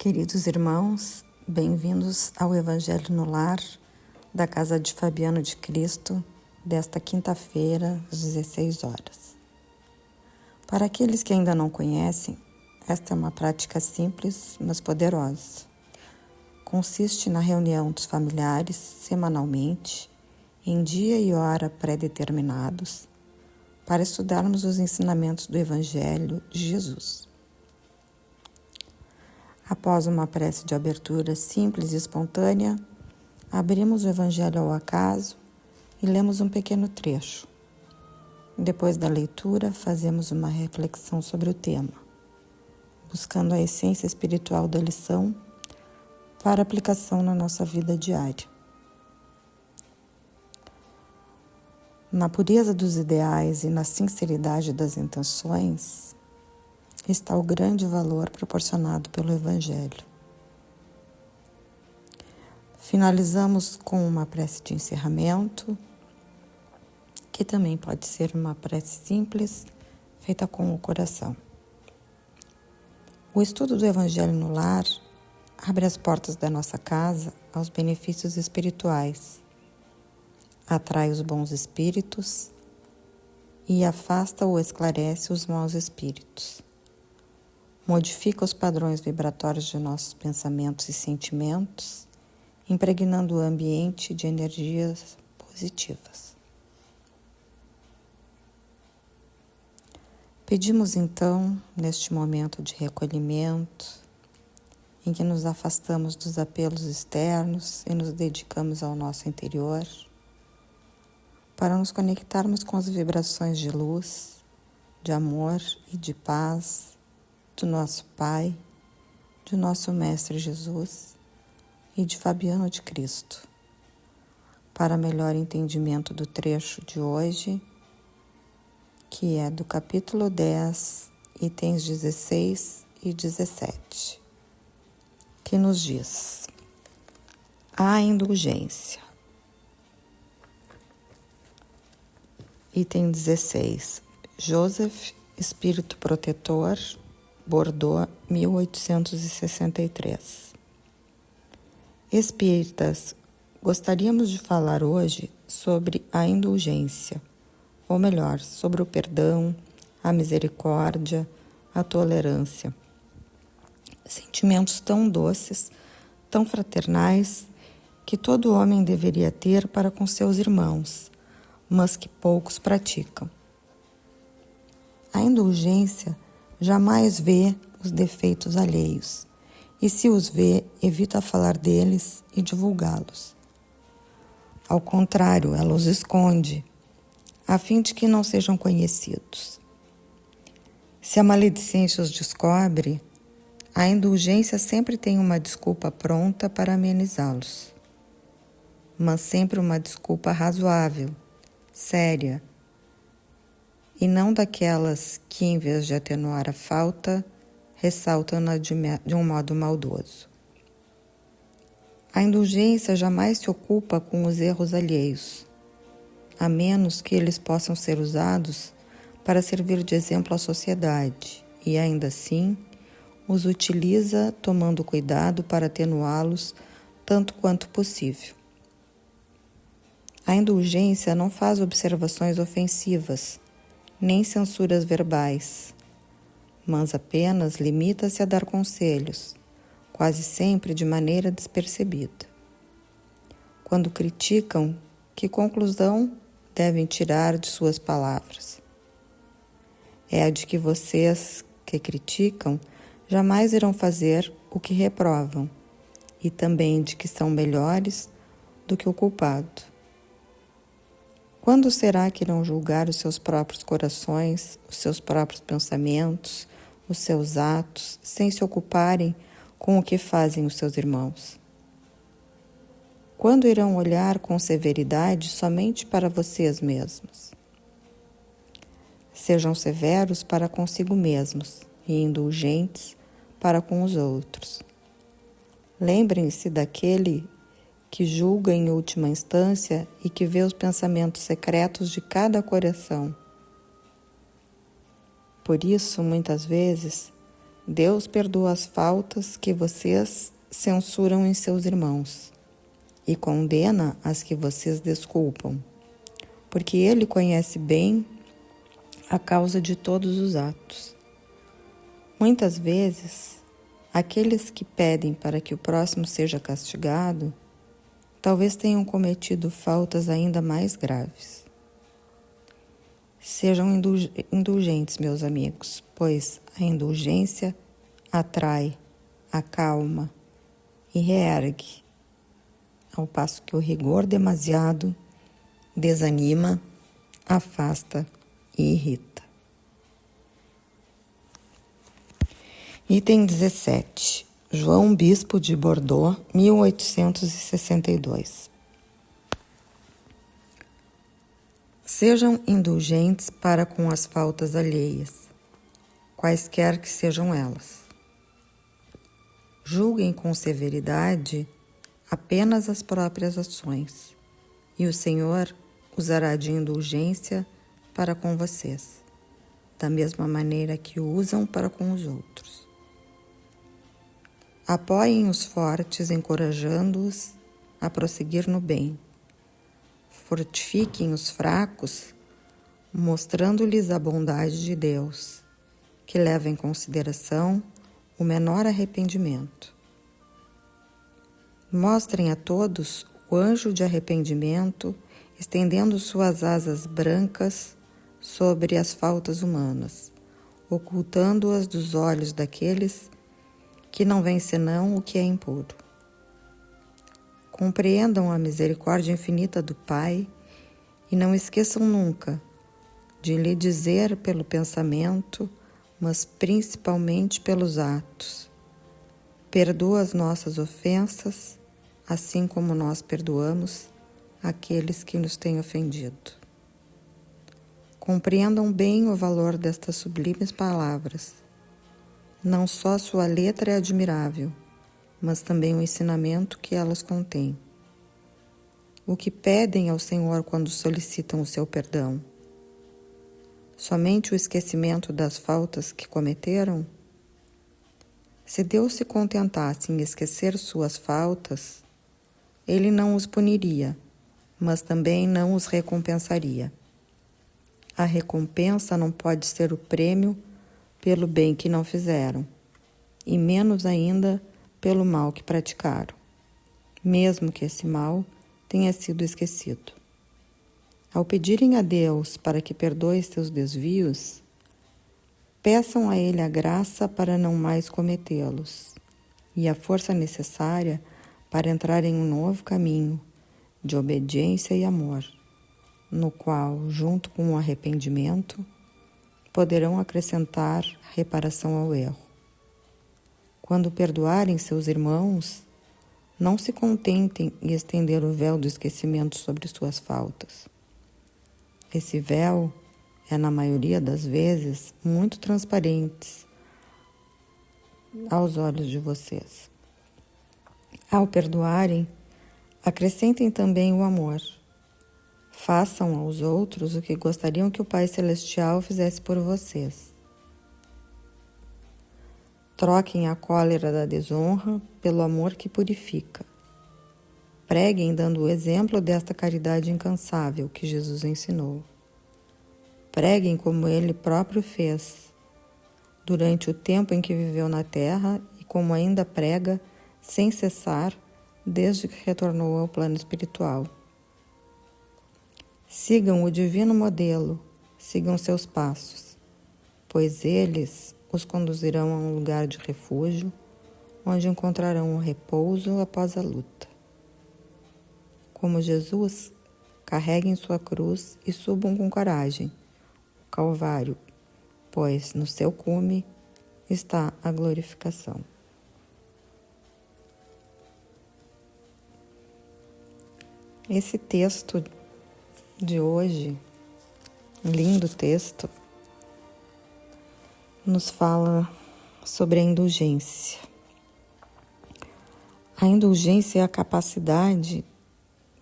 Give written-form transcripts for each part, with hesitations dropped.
Queridos irmãos, bem-vindos ao Evangelho no Lar da Casa de Fabiano de Cristo, desta quinta-feira, às 16 horas. Para aqueles que ainda não conhecem, esta é uma prática simples, mas poderosa. Consiste na reunião dos familiares semanalmente, em dia e hora pré-determinados, para estudarmos os ensinamentos do Evangelho de Jesus. Após uma prece de abertura simples e espontânea, abrimos o Evangelho ao acaso e lemos um pequeno trecho. Depois da leitura, fazemos uma reflexão sobre o tema, buscando a essência espiritual da lição para aplicação na nossa vida diária. Na pureza dos ideais e na sinceridade das intenções está o grande valor proporcionado pelo Evangelho. Finalizamos com uma prece de encerramento, que também pode ser uma prece simples, feita com o coração. O estudo do Evangelho no lar abre as portas da nossa casa aos benefícios espirituais, atrai os bons espíritos e afasta ou esclarece os maus espíritos. Modifica os padrões vibratórios de nossos pensamentos e sentimentos, impregnando o ambiente de energias positivas. Pedimos então, neste momento de recolhimento, em que nos afastamos dos apelos externos e nos dedicamos ao nosso interior, para nos conectarmos com as vibrações de luz, de amor e de paz, do nosso Pai, de nosso Mestre Jesus e de Fabiano de Cristo, para melhor entendimento do trecho de hoje, que é do capítulo 10, itens 16 e 17, que nos diz: a indulgência. Item 16, Joseph, Espírito Protetor, Bordeaux, 1863. Espíritas, gostaríamos de falar hoje sobre a indulgência, ou melhor, sobre o perdão, a misericórdia, a tolerância. Sentimentos tão doces, tão fraternais, que todo homem deveria ter para com seus irmãos, mas que poucos praticam. A indulgência jamais vê os defeitos alheios, e se os vê, evita falar deles e divulgá-los. Ao contrário, ela os esconde, a fim de que não sejam conhecidos. Se a maledicência os descobre, a indulgência sempre tem uma desculpa pronta para amenizá-los, mas sempre uma desculpa razoável, séria, e não daquelas que, em vez de atenuar a falta, ressaltam-na de um modo maldoso. A indulgência jamais se ocupa com os erros alheios, a menos que eles possam ser usados para servir de exemplo à sociedade, e ainda assim os utiliza tomando cuidado para atenuá-los tanto quanto possível. A indulgência não faz observações ofensivas, nem censuras verbais, mas apenas limita-se a dar conselhos, quase sempre de maneira despercebida. Quando criticam, que conclusão devem tirar de suas palavras? É a de que vocês, que criticam, jamais irão fazer o que reprovam, e também de que são melhores do que o culpado. Quando será que irão julgar os seus próprios corações, os seus próprios pensamentos, os seus atos, sem se ocuparem com o que fazem os seus irmãos? Quando irão olhar com severidade somente para vocês mesmos? Sejam severos para consigo mesmos e indulgentes para com os outros. Lembrem-se daquele que julga em última instância e que vê os pensamentos secretos de cada coração. Por isso, muitas vezes, Deus perdoa as faltas que vocês censuram em seus irmãos e condena as que vocês desculpam, porque Ele conhece bem a causa de todos os atos. Muitas vezes, aqueles que pedem para que o próximo seja castigado, talvez tenham cometido faltas ainda mais graves. Sejam indulgentes, meus amigos, pois a indulgência atrai, acalma e reergue, ao passo que o rigor demasiado desanima, afasta e irrita. Item 17. João Bispo de Bordeaux, 1862. Sejam indulgentes para com as faltas alheias, quaisquer que sejam elas. Julguem com severidade apenas as próprias ações, e o Senhor usará de indulgência para com vocês, da mesma maneira que o usam para com os outros. Apoiem os fortes, encorajando-os a prosseguir no bem. Fortifiquem os fracos, mostrando-lhes a bondade de Deus, que leva em consideração o menor arrependimento. Mostrem a todos o anjo de arrependimento, estendendo suas asas brancas sobre as faltas humanas, ocultando-as dos olhos daqueles que não veem senão o que é impuro. Compreendam a misericórdia infinita do Pai e não esqueçam nunca de lhe dizer pelo pensamento, mas principalmente pelos atos: perdoa as nossas ofensas, assim como nós perdoamos aqueles que nos têm ofendido. Compreendam bem o valor destas sublimes palavras. Não só sua letra é admirável, mas também o ensinamento que elas contêm. O que pedem ao Senhor quando solicitam o seu perdão? Somente o esquecimento das faltas que cometeram? Se Deus se contentasse em esquecer suas faltas, Ele não os puniria, mas também não os recompensaria. A recompensa não pode ser o prêmio pelo bem que não fizeram, e menos ainda pelo mal que praticaram, mesmo que esse mal tenha sido esquecido. Ao pedirem a Deus para que perdoe seus desvios, peçam a Ele a graça para não mais cometê-los e a força necessária para entrar em um novo caminho de obediência e amor, no qual, junto com o arrependimento, poderão acrescentar reparação ao erro. Quando perdoarem seus irmãos, não se contentem em estender o véu do esquecimento sobre suas faltas. Esse véu é, na maioria das vezes, muito transparente aos olhos de vocês. Ao perdoarem, acrescentem também o amor. Façam aos outros o que gostariam que o Pai Celestial fizesse por vocês. Troquem a cólera da desonra pelo amor que purifica. Preguem dando o exemplo desta caridade incansável que Jesus ensinou. Preguem como Ele próprio fez, durante o tempo em que viveu na terra e como ainda prega sem cessar desde que retornou ao plano espiritual. Sigam o divino modelo, sigam seus passos, pois eles os conduzirão a um lugar de refúgio, onde encontrarão o repouso após a luta. Como Jesus, carreguem sua cruz e subam com coragem o Calvário, pois no seu cume está a glorificação. Esse texto de hoje, um lindo texto, nos fala sobre a indulgência. A indulgência é a capacidade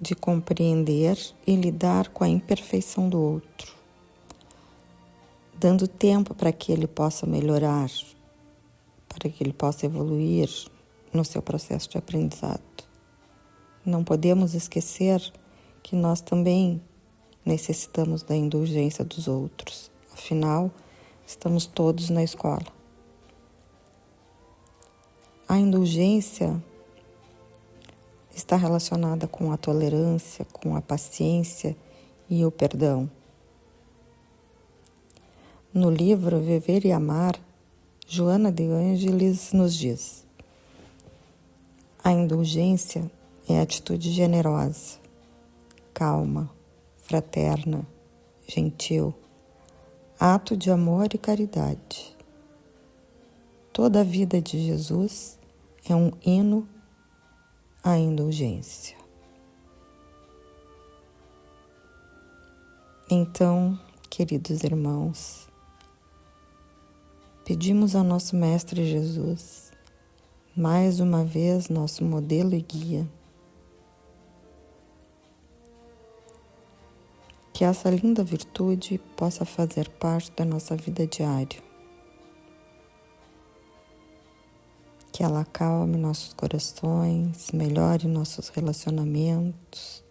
de compreender e lidar com a imperfeição do outro, dando tempo para que ele possa melhorar, para que ele possa evoluir no seu processo de aprendizado. Não podemos esquecer que nós também necessitamos da indulgência dos outros. Afinal, estamos todos na escola. A indulgência está relacionada com a tolerância, com a paciência e o perdão. No livro Viver e Amar, Joana de Ângeles nos diz: a indulgência é atitude generosa, calma, fraterna, gentil, ato de amor e caridade. Toda a vida de Jesus é um hino à indulgência. Então, queridos irmãos, pedimos ao nosso Mestre Jesus, mais uma vez nosso modelo e guia, que essa linda virtude possa fazer parte da nossa vida diária. Que ela acalme nossos corações, melhore nossos relacionamentos,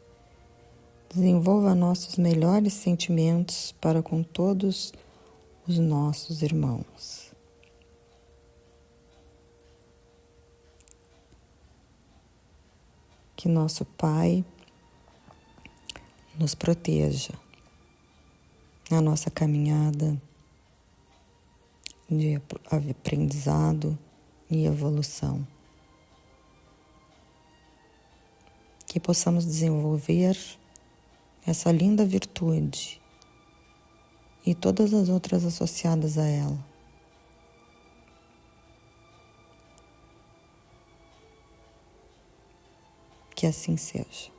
desenvolva nossos melhores sentimentos para com todos os nossos irmãos. Que nosso Pai nos proteja na nossa caminhada de aprendizado e evolução. Que possamos desenvolver essa linda virtude e todas as outras associadas a ela. Que assim seja.